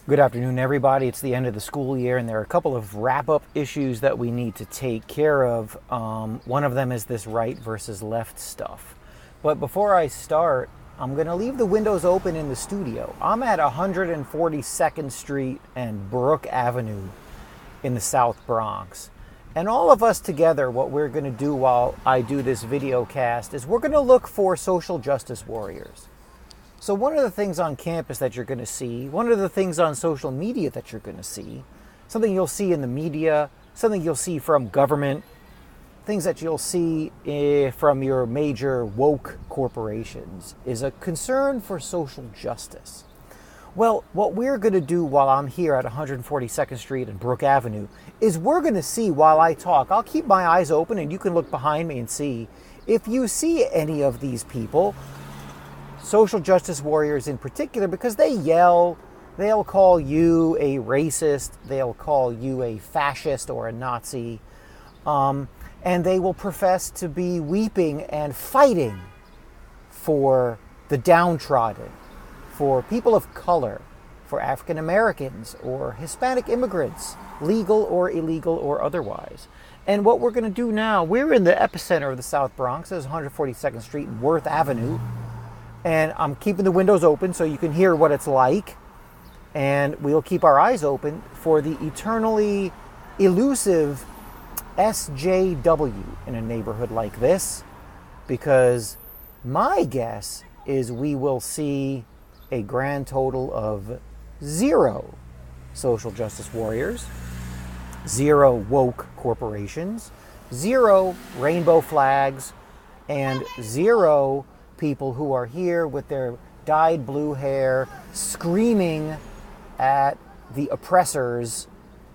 Good afternoon, everybody. It's the end of the school year, and there are a couple of wrap-up issues that we need to take care of. One of them is this right versus left stuff. But before I start, I'm going to leave the windows open in the studio. I'm at 142nd Street and Brook Avenue in the South Bronx. And all of us together, what we're going to do while I do this video cast is we're going to look for social justice warriors. So one of the things on campus that you're going to see, one of the things on social media that you're going to see, something you'll see in the media, something you'll see from government, things that you'll see from your major woke corporations, is a concern for social justice. Well, what we're going to do while I'm here at 142nd Street and Brook Avenue is we're going to see while I talk. I'll keep my eyes open and you can look behind me and see if you see any of these people, social justice warriors in particular, because they yell, they'll call you a racist, they'll call you a fascist or a Nazi, and they will profess to be weeping and fighting for the downtrodden, for people of color, for African Americans or Hispanic immigrants, legal or illegal or otherwise. And what we're going to do now, we're in the epicenter of the South Bronx. This is 142nd Street and Worth Avenue. And I'm keeping the windows open so you can hear what it's like. And we'll keep our eyes open for the eternally elusive SJW in a neighborhood like this. Because my guess is we will see a grand total of 0 social justice warriors, 0 woke corporations, 0 rainbow flags, and 0 people who are here with their dyed blue hair screaming at the oppressors,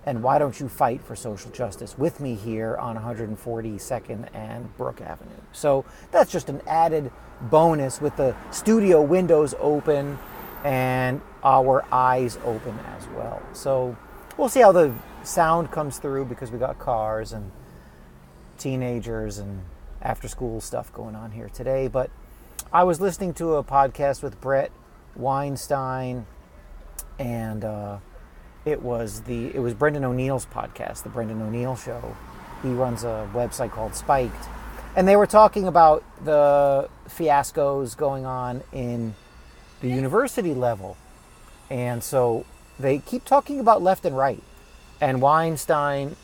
and why don't you fight for social justice with me here on 142nd and Brook Avenue. So that's just an added bonus with the studio windows open and our eyes open as well. So we'll see how the sound comes through because we got cars and teenagers and after school stuff going on here today. But I was listening to a podcast with Brett Weinstein, and it was Brendan O'Neill's podcast, The Brendan O'Neill Show. He runs a website called Spiked. And they were talking about the fiascos going on in the university level. And so they keep talking about left and right. And Weinstein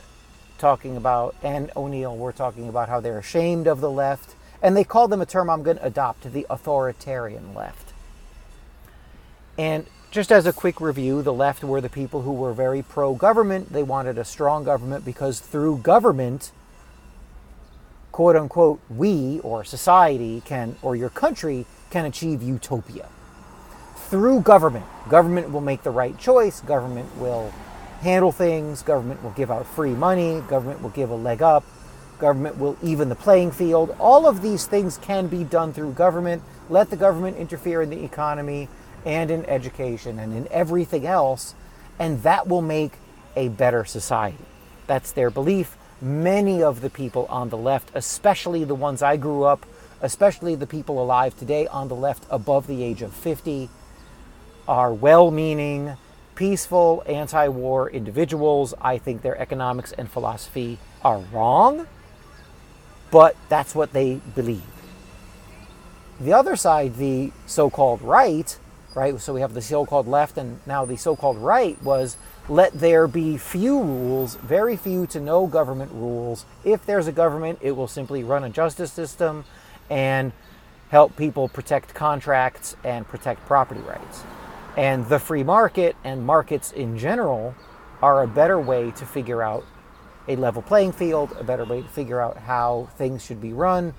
talking about, and O'Neill were talking about how they're ashamed of the left. And they called them a term I'm going to adopt, the authoritarian left. And just as a quick review, the left were the people who were very pro-government. They wanted a strong government because through government, quote unquote, we or society can, or your country can achieve utopia. Through government. Government will make the right choice. Government will handle things. Government will give out free money. Government will give a leg up. Government will even the playing field. All of these things can be done through government. Let the government interfere in the economy and in education and in everything else, and that will make a better society. That's their belief. Many of the people on the left, especially the ones I grew up, especially the people alive today on the left above the age of 50, are well-meaning, peaceful, anti-war individuals. I think their economics and philosophy are wrong, but that's what they believe. The other side, the so-called right, so we have the so-called left and now the so-called right, was let there be few rules, very few to no government rules. If there's a government, it will simply run a justice system and help people protect contracts and protect property rights. And the free market and markets in general are a better way to figure out a level playing field, a better way to figure out how things should be run.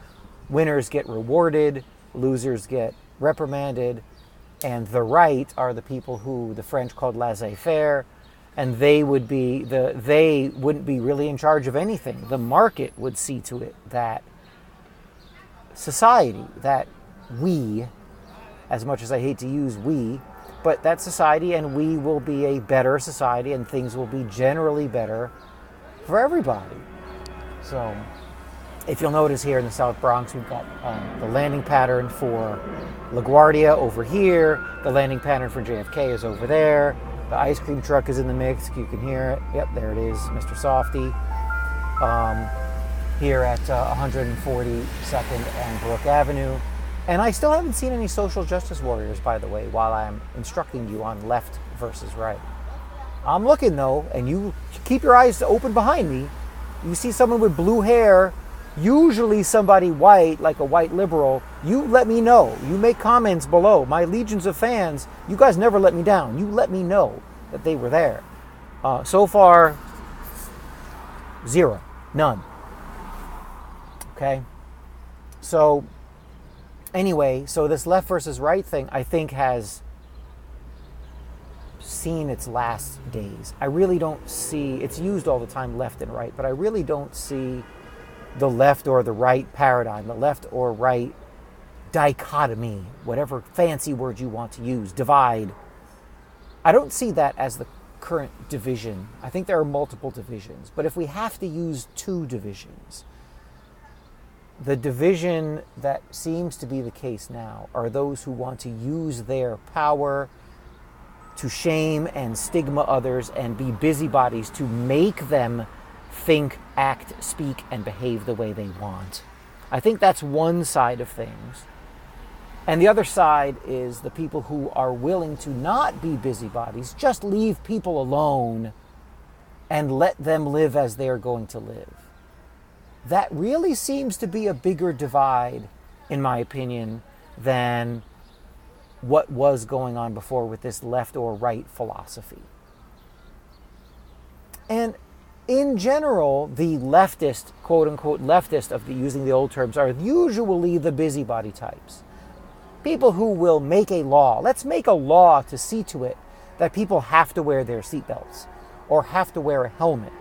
Winners get rewarded, losers get reprimanded, and the right are the people who the French called laissez-faire, and they wouldn't be really in charge of anything. The market would see to it that society, that we, as much as I hate to use we, but that society and we will be a better society and things will be generally better for everybody. So if you'll notice here in the South Bronx, we've got the landing pattern for LaGuardia over here. The landing pattern for JFK is over there. The ice cream truck is in the mix. You can hear it. Yep, there it is, Mr. Softy. Here at 142nd and Brook Avenue. And I still haven't seen any social justice warriors, by the way, while I'm instructing you on left versus right. I'm looking, though, and you keep your eyes open behind me. You see someone with blue hair, usually somebody white, like a white liberal, you let me know. You make comments below. My legions of fans, you guys never let me down. You let me know that they were there. So far, zero. None. Okay? So, anyway, so this left versus right thing, I think, has seen its last days. I really don't see, it's used all the time, left and right, but I really don't see the left or the right paradigm, the left or right dichotomy, whatever fancy word you want to use, divide. I don't see that as the current division. I think there are multiple divisions, but if we have to use two divisions, the division that seems to be the case now are those who want to use their power to shame and stigma others and be busybodies to make them think, act, speak, and behave the way they want. I think that's one side of things. And the other side is the people who are willing to not be busybodies, just leave people alone and let them live as they're going to live. That really seems to be a bigger divide, in my opinion, than what was going on before with this left or right philosophy. And in general, the leftist, quote unquote leftist of using the old terms, are usually the busybody types. People who will make a law. Let's make a law to see to it that people have to wear their seatbelts, or have to wear a helmet,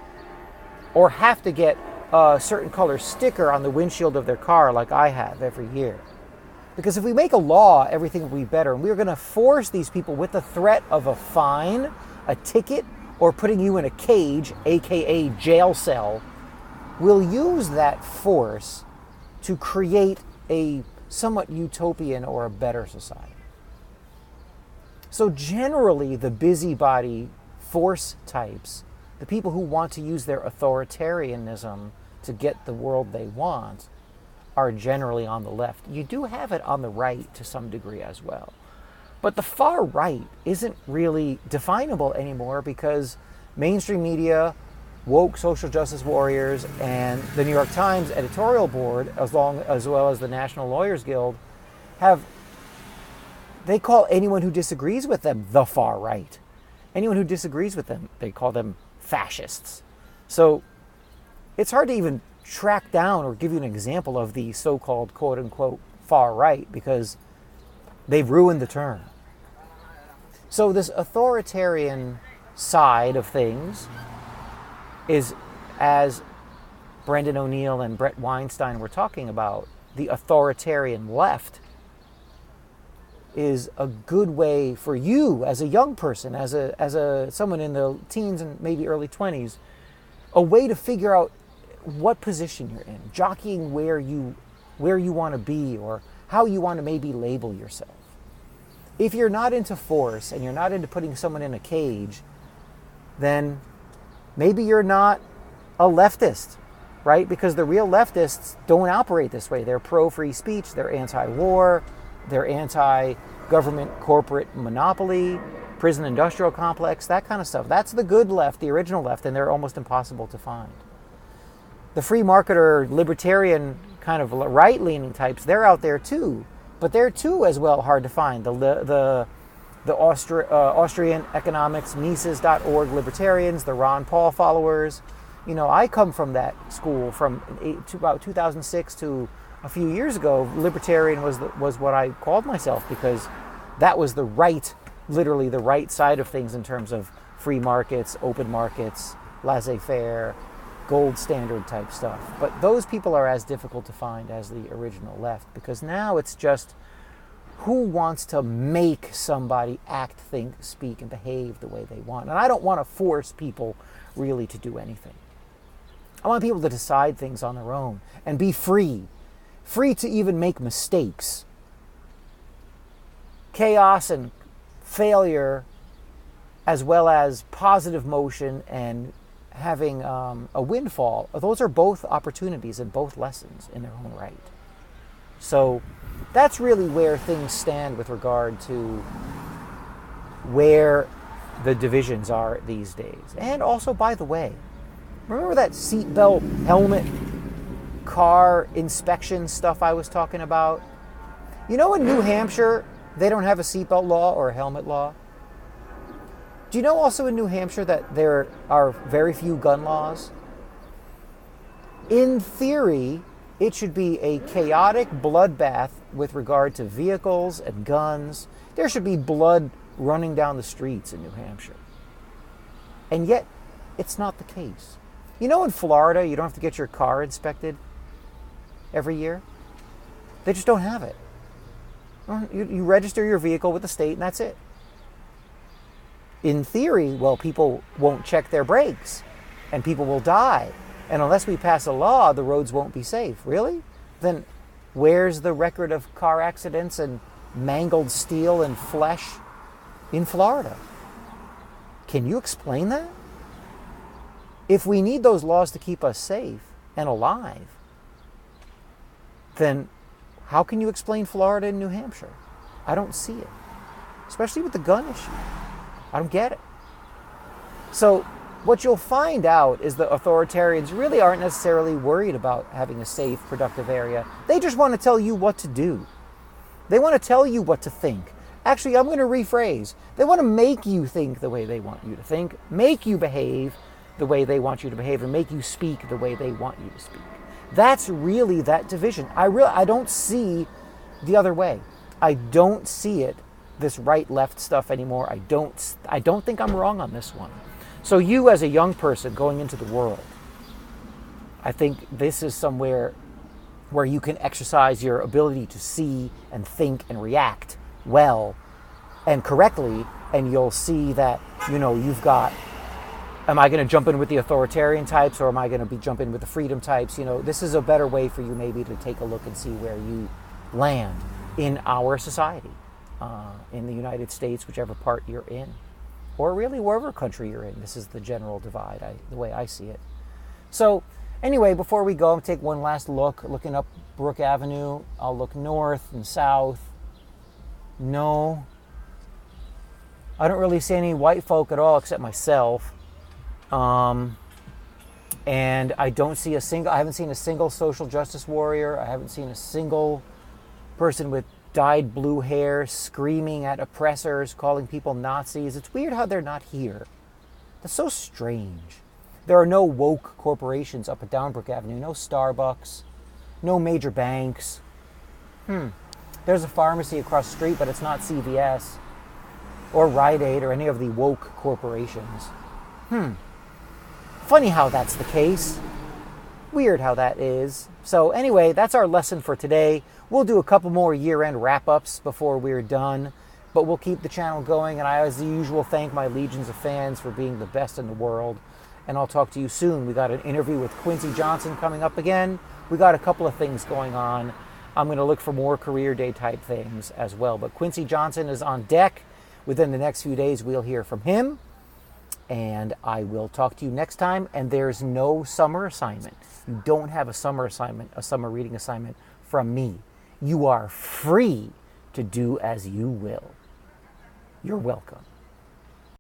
or have to get a certain color sticker on the windshield of their car like I have every year. Because if we make a law, everything will be better. And we're going to force these people with the threat of a fine, a ticket, or putting you in a cage, aka jail cell. We'll use that force to create a somewhat utopian or a better society. So generally, the busybody force types, the people who want to use their authoritarianism to get the world they want, are generally on the left. You do have it on the right to some degree as well. But the far right isn't really definable anymore because mainstream media, woke social justice warriors, and the New York Times editorial board, as well as the National Lawyers Guild, they call anyone who disagrees with them the far right. Anyone who disagrees with them, they call them fascists. So it's hard to even track down or give you an example of the so-called quote-unquote far right because they've ruined the term. So this authoritarian side of things is, as Brendan O'Neill and Brett Weinstein were talking about, the authoritarian left is a good way for you as a young person, as a someone in the teens and maybe early 20s, a way to figure out what position you're in, jockeying where you want to be or how you want to maybe label yourself. If you're not into force and you're not into putting someone in a cage, then maybe you're not a leftist, right? Because the real leftists don't operate this way. They're pro-free speech, they're anti-war, they're anti-government corporate monopoly, prison industrial complex, that kind of stuff. That's the good left, the original left, and they're almost impossible to find. The free marketer, libertarian kind of right-leaning types, they're out there too, but they're too as well hard to find. The Austrian economics, Mises.org libertarians, the Ron Paul followers. You know, I come from that school from about 2006 to a few years ago. Libertarian was what I called myself because that was the right, literally the right side of things in terms of free markets, open markets, laissez-faire, gold standard type stuff. But those people are as difficult to find as the original left because now it's just who wants to make somebody act, think, speak, and behave the way they want. And I don't want to force people really to do anything. I want people to decide things on their own and be free to even make mistakes. Chaos and failure as well as positive motion and having a windfall, those are both opportunities and both lessons in their own right. So that's really where things stand with regard to where the divisions are these days. And also, by the way, remember that seatbelt, helmet, car inspection stuff I was talking about? You know, in New Hampshire, they don't have a seatbelt law or a helmet law. Do you know also in New Hampshire that there are very few gun laws? In theory, it should be a chaotic bloodbath with regard to vehicles and guns. There should be blood running down the streets in New Hampshire. And yet, it's not the case. You know, in Florida, you don't have to get your car inspected every year. They just don't have it. You register your vehicle with the state and that's it. In theory, well, people won't check their brakes and people will die. And unless we pass a law, the roads won't be safe. Really? Then where's the record of car accidents and mangled steel and flesh in Florida? Can you explain that? If we need those laws to keep us safe and alive, then how can you explain Florida and New Hampshire? I don't see it, especially with the gun issue. I don't get it. So what you'll find out is the authoritarians really aren't necessarily worried about having a safe, productive area. They just want to tell you what to do. They want to tell you what to think. Actually, I'm going to rephrase. They want to make you think the way they want you to think, make you behave the way they want you to behave, and make you speak the way they want you to speak. That's really that division. I don't see the other way. I don't see it, this right-left stuff anymore. I don't think I'm wrong on this one. So you as a young person going into the world, I think this is somewhere where you can exercise your ability to see and think and react well and correctly, and you'll see that, you know, you've got, am I going to jump in with the authoritarian types or am I going to be jumping with the freedom types? You know, this is a better way for you maybe to take a look and see where you land in our society, in the United States, whichever part you're in, or really wherever country you're in. This is the general divide, the way I see it. So anyway, before we go, I'm going to take one last look, looking up Brook Avenue. I'll look north and south. No, I don't really see any white folk at all except myself. And I don't see I haven't seen a single social justice warrior. I haven't seen a single person with dyed blue hair screaming at oppressors, calling people Nazis. It's weird how they're not here. That's so strange. There are no woke corporations up and down Brook Avenue. No Starbucks. No major banks. There's a pharmacy across the street, but it's not CVS or Rite Aid or any of the woke corporations. Funny how that's the case. Weird how that is. So anyway, that's our lesson for today. We'll do a couple more year-end wrap-ups before we're done, but we'll keep the channel going. And I, as usual, thank my legions of fans for being the best in the world. And I'll talk to you soon. We got an interview with Quincy Johnson coming up again. We got a couple of things going on. I'm going to look for more career day type things as well. But Quincy Johnson is on deck. Within the next few days, we'll hear from him. And I will talk to you next time. And there's no summer assignment. You don't have a summer assignment, a summer reading assignment from me. You are free to do as you will. You're welcome.